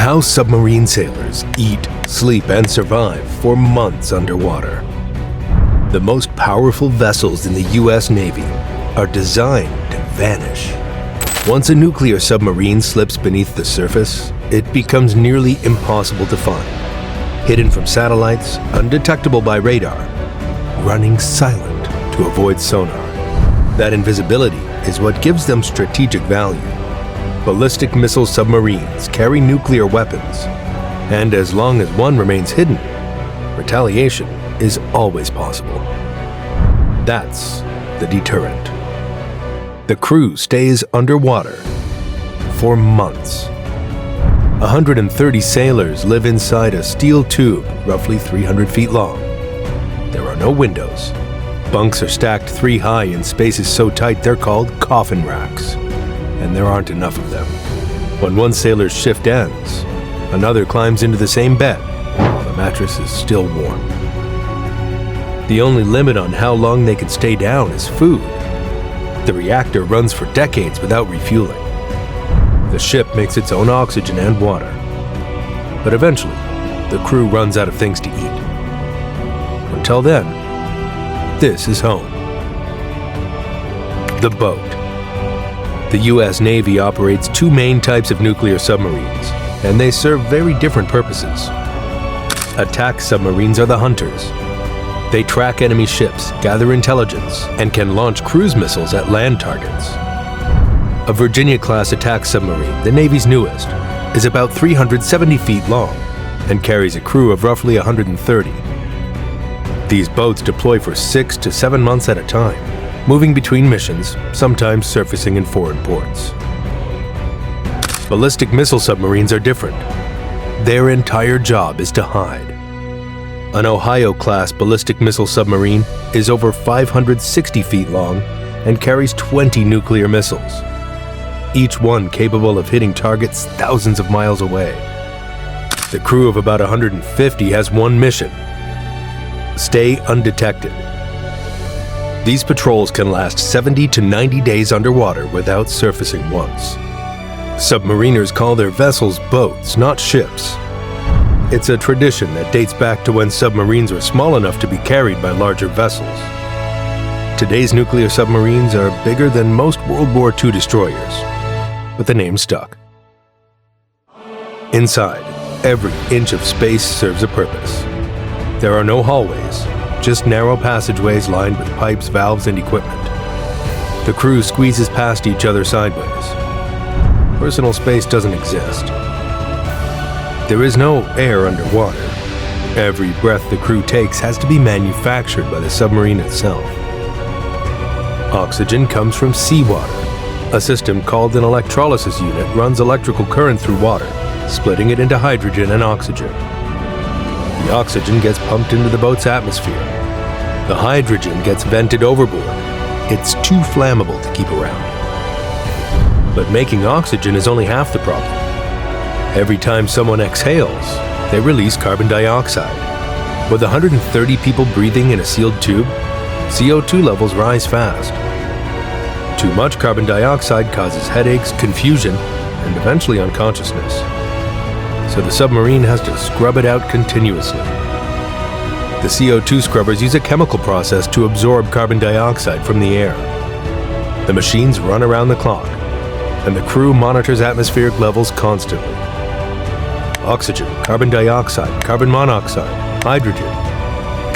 How submarine sailors eat, sleep, and survive for months underwater. The most powerful vessels in the U.S. Navy are designed to vanish. Once a nuclear submarine slips beneath the surface, it becomes nearly impossible to find. Hidden from satellites, undetectable by radar, running silent to avoid sonar. That invisibility is what gives them strategic value. Ballistic missile submarines carry nuclear weapons, and as long as one remains hidden, retaliation is always possible. That's the deterrent. The crew stays underwater for months. 130 sailors live inside a steel tube roughly 300 feet long. There are no windows. Bunks are stacked 3 high in spaces so tight they're called coffin racks, and there aren't enough of them. When one sailor's shift ends, another climbs into the same bed while the mattress is still warm. The only limit on how long they can stay down is food. The reactor runs for decades without refueling. The ship makes its own oxygen and water. But eventually, the crew runs out of things to eat. Until then, this is home. The boat. The U.S. Navy operates 2 main types of nuclear submarines, and they serve very different purposes. Attack submarines are the hunters. They track enemy ships, gather intelligence, and can launch cruise missiles at land targets. A Virginia-class attack submarine, the Navy's newest, is about 370 feet long and carries a crew of roughly 130. These boats deploy for 6 to 7 months at a time, moving between missions, sometimes surfacing in foreign ports. Ballistic missile submarines are different. Their entire job is to hide. An Ohio-class ballistic missile submarine is over 560 feet long and carries 20 nuclear missiles, each one capable of hitting targets thousands of miles away. The crew of about 150 has one mission: stay undetected. These patrols can last 70 to 90 days underwater without surfacing once. Submariners call their vessels boats, not ships. It's a tradition that dates back to when submarines were small enough to be carried by larger vessels. Today's nuclear submarines are bigger than most World War II destroyers, but the name stuck. Inside, every inch of space serves a purpose. There are no hallways, just narrow passageways lined with pipes, valves, and equipment. The crew squeezes past each other sideways. Personal space doesn't exist. There is no air underwater. Every breath the crew takes has to be manufactured by the submarine itself. Oxygen comes from seawater. A system called an electrolysis unit runs electrical current through water, splitting it into hydrogen and oxygen. The oxygen gets pumped into the boat's atmosphere. The hydrogen gets vented overboard. It's too flammable to keep around. But making oxygen is only half the problem. Every time someone exhales, they release carbon dioxide. With 130 people breathing in a sealed tube, CO2 levels rise fast. Too much carbon dioxide causes headaches, confusion, and eventually unconsciousness. So the submarine has to scrub it out continuously. The CO2 scrubbers use a chemical process to absorb carbon dioxide from the air. The machines run around the clock, and the crew monitors atmospheric levels constantly. Oxygen, carbon dioxide, carbon monoxide, hydrogen,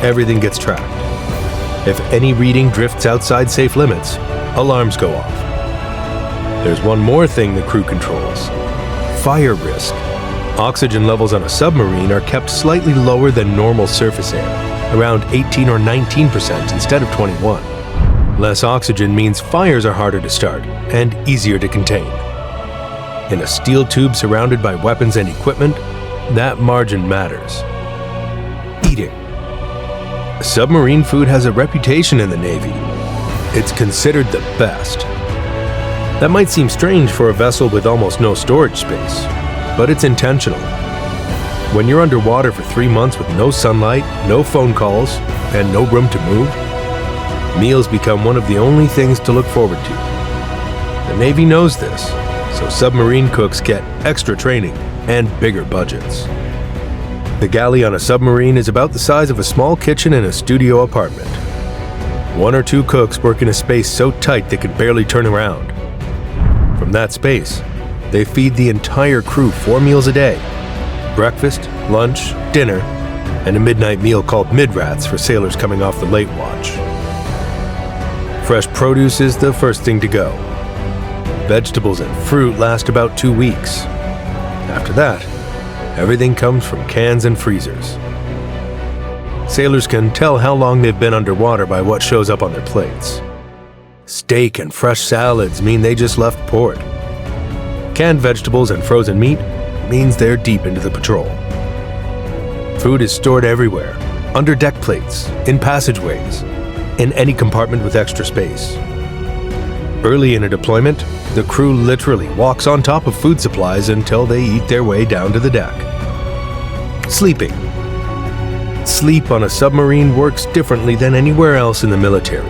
everything gets tracked. If any reading drifts outside safe limits, alarms go off. There's one more thing the crew controls: fire risk. Oxygen levels on a submarine are kept slightly lower than normal surface air, around 18 or 19% instead of 21. Less oxygen means fires are harder to start and easier to contain. In a steel tube surrounded by weapons and equipment, that margin matters. Eating. Submarine food has a reputation in the Navy. It's considered the best. That might seem strange for a vessel with almost no storage space, but it's intentional. When you're underwater for 3 months with no sunlight, no phone calls, and no room to move, meals become one of the only things to look forward to. The Navy knows this, so submarine cooks get extra training and bigger budgets. The galley on a submarine is about the size of a small kitchen in a studio apartment. 1 or 2 cooks work in a space so tight they can barely turn around. From that space, they feed the entire crew 4 meals a day: breakfast, lunch, dinner, and a midnight meal called mid-rats for sailors coming off the late watch. Fresh produce is the first thing to go. Vegetables and fruit last about 2 weeks. After that, everything comes from cans and freezers. Sailors can tell how long they've been underwater by what shows up on their plates. Steak and fresh salads mean they just left port. Canned vegetables and frozen meat means they're deep into the patrol. Food is stored everywhere, under deck plates, in passageways, in any compartment with extra space. Early in a deployment, the crew literally walks on top of food supplies until they eat their way down to the deck. Sleeping. Sleep on a submarine works differently than anywhere else in the military.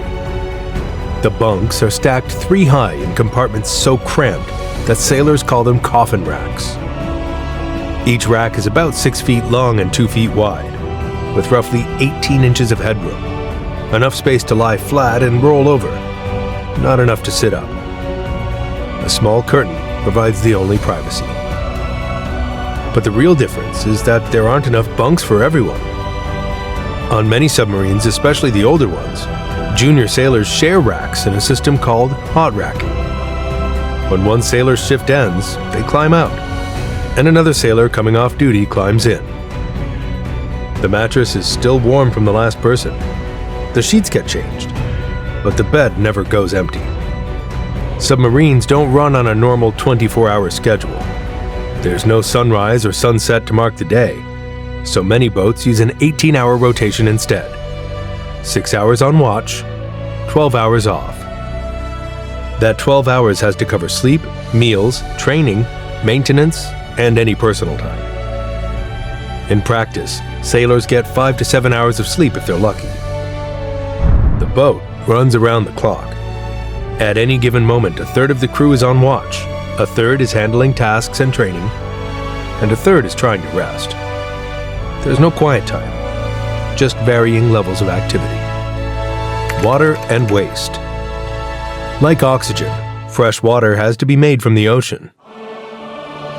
The bunks are stacked 3 high in compartments so cramped that sailors call them coffin racks. Each rack is about 6 feet long and 2 feet wide, with roughly 18 inches of headroom. Enough space to lie flat and roll over, not enough to sit up. A small curtain provides the only privacy. But the real difference is that there aren't enough bunks for everyone. On many submarines, especially the older ones, junior sailors share racks in a system called hot racking. When one sailor's shift ends, they climb out, and another sailor coming off duty climbs in. The mattress is still warm from the last person. The sheets get changed, but the bed never goes empty. Submarines don't run on a normal 24-hour schedule. There's no sunrise or sunset to mark the day, so many boats use an 18-hour rotation instead. 6 hours on watch, 12 hours off. That 12 hours has to cover sleep, meals, training, maintenance, and any personal time. In practice, sailors get 5 to 7 hours of sleep if they're lucky. The boat runs around the clock. At any given moment, a third of the crew is on watch, a third is handling tasks and training, and a third is trying to rest. There's no quiet time, just varying levels of activity. Water and waste. Like oxygen, fresh water has to be made from the ocean.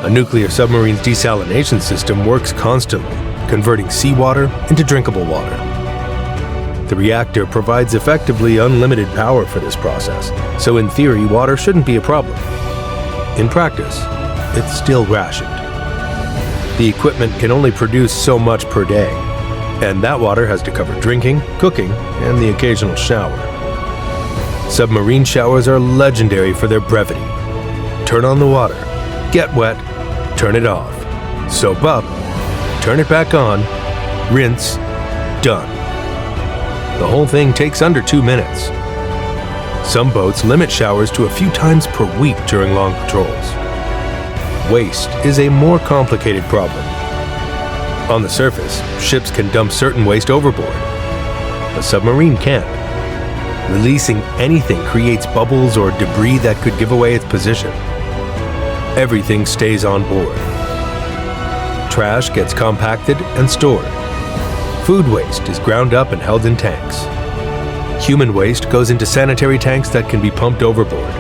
A nuclear submarine's desalination system works constantly, converting seawater into drinkable water. The reactor provides effectively unlimited power for this process, so in theory, water shouldn't be a problem. In practice, it's still rationed. The equipment can only produce so much per day, and that water has to cover drinking, cooking, and the occasional shower. Submarine showers are legendary for their brevity. Turn on the water, get wet, turn it off, soap up, turn it back on, rinse, done. The whole thing takes under 2 minutes. Some boats limit showers to a few times per week during long patrols. Waste is a more complicated problem. On the surface, ships can dump certain waste overboard. A submarine can't. Releasing anything creates bubbles or debris that could give away its position. Everything stays on board. Trash gets compacted and stored. Food waste is ground up and held in tanks. Human waste goes into sanitary tanks that can be pumped overboard,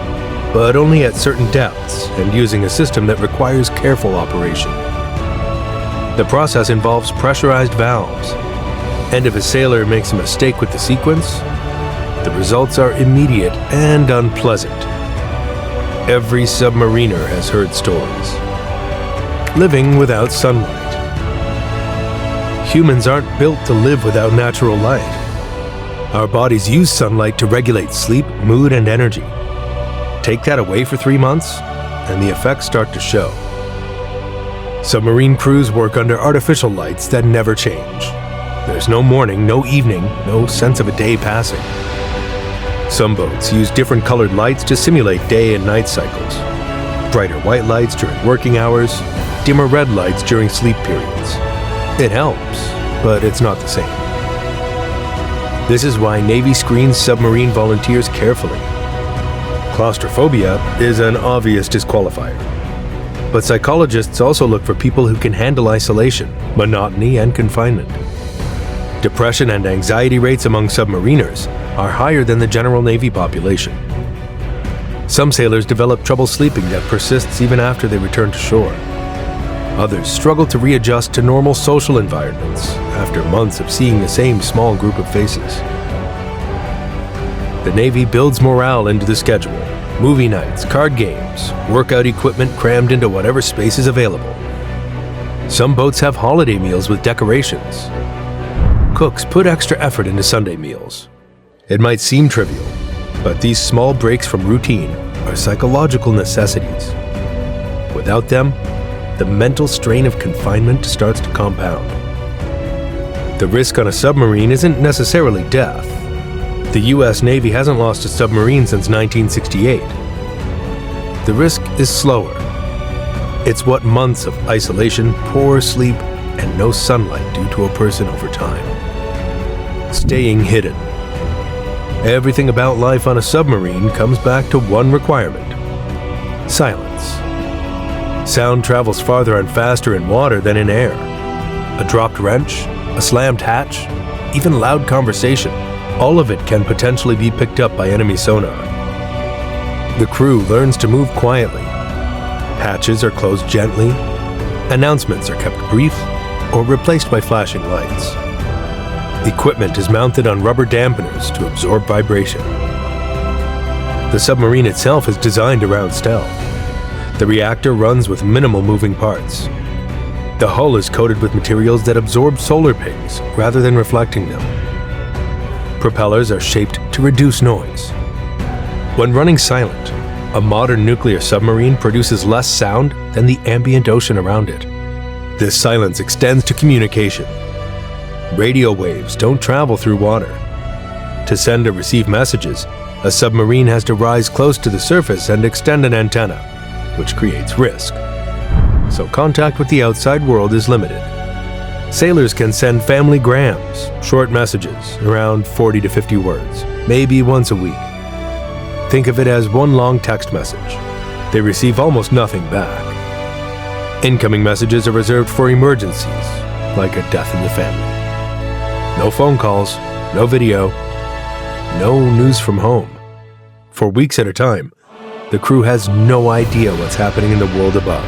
but only at certain depths and using a system that requires careful operation. The process involves pressurized valves, and if a sailor makes a mistake with the sequence, the results are immediate and unpleasant. Every submariner has heard stories. Living without sunlight. Humans aren't built to live without natural light. Our bodies use sunlight to regulate sleep, mood, and energy. Take that away for 3 months, and the effects start to show. Submarine crews work under artificial lights that never change. There's no morning, no evening, no sense of a day passing. Some boats use different colored lights to simulate day and night cycles. Brighter white lights during working hours, dimmer red lights during sleep periods. It helps, but it's not the same. This is why Navy screens submarine volunteers carefully. Claustrophobia is an obvious disqualifier. But psychologists also look for people who can handle isolation, monotony, and confinement. Depression and anxiety rates among submariners are higher than the general Navy population. Some sailors develop trouble sleeping that persists even after they return to shore. Others struggle to readjust to normal social environments after months of seeing the same small group of faces. The Navy builds morale into the schedule. Movie nights, card games, workout equipment crammed into whatever space is available. Some boats have holiday meals with decorations. Cooks put extra effort into Sunday meals. It might seem trivial, but these small breaks from routine are psychological necessities. Without them, the mental strain of confinement starts to compound. The risk on a submarine isn't necessarily death. The U.S. Navy hasn't lost a submarine since 1968. The risk is slower. It's what months of isolation, poor sleep, and no sunlight do to a person over time. Staying hidden. Everything about life on a submarine comes back to one requirement: silence. Sound travels farther and faster in water than in air. A dropped wrench, a slammed hatch, even loud conversation, all of it can potentially be picked up by enemy sonar. The crew learns to move quietly. Hatches are closed gently. Announcements are kept brief or replaced by flashing lights. Equipment is mounted on rubber dampeners to absorb vibration. The submarine itself is designed around stealth. The reactor runs with minimal moving parts. The hull is coated with materials that absorb solar pings rather than reflecting them. Propellers are shaped to reduce noise. When running silent, a modern nuclear submarine produces less sound than the ambient ocean around it. This silence extends to communication. Radio waves don't travel through water. To send or receive messages, a submarine has to rise close to the surface and extend an antenna, which creates risk. So contact with the outside world is limited. Sailors can send family grams, short messages, around 40 to 50 words, maybe once a week. Think of it as one long text message. They receive almost nothing back. Incoming messages are reserved for emergencies, like a death in the family. No phone calls, no video, no news from home. For weeks at a time, the crew has no idea what's happening in the world above.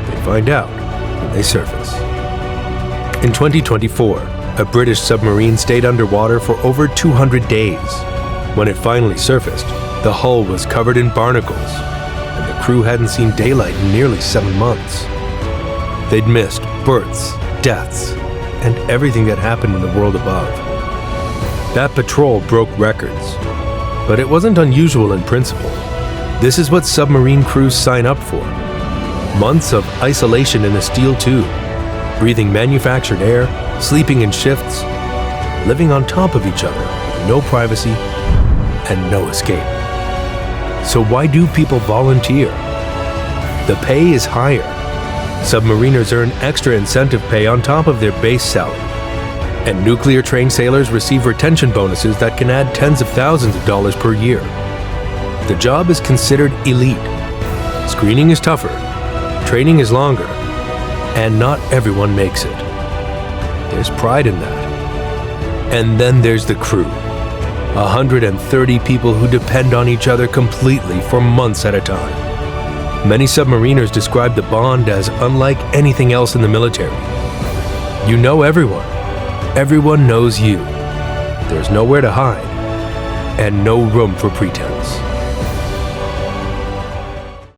They find out when they surface. In 2024, a British submarine stayed underwater for over 200 days. When it finally surfaced, the hull was covered in barnacles, and the crew hadn't seen daylight in nearly 7 months. They'd missed births, deaths, and everything that happened in the world above. That patrol broke records, but it wasn't unusual in principle. This is what submarine crews sign up for. Months of isolation in a steel tube, breathing manufactured air, sleeping in shifts, living on top of each other with no privacy and no escape. So why do people volunteer? The pay is higher. Submariners earn extra incentive pay on top of their base salary. And nuclear-trained sailors receive retention bonuses that can add tens of thousands of dollars per year. The job is considered elite. Screening is tougher, training is longer, and not everyone makes it. There's pride in that. And then there's the crew. 130 people who depend on each other completely for months at a time. Many submariners describe the bond as unlike anything else in the military. You know everyone. Everyone knows you. There's nowhere to hide, and no room for pretense.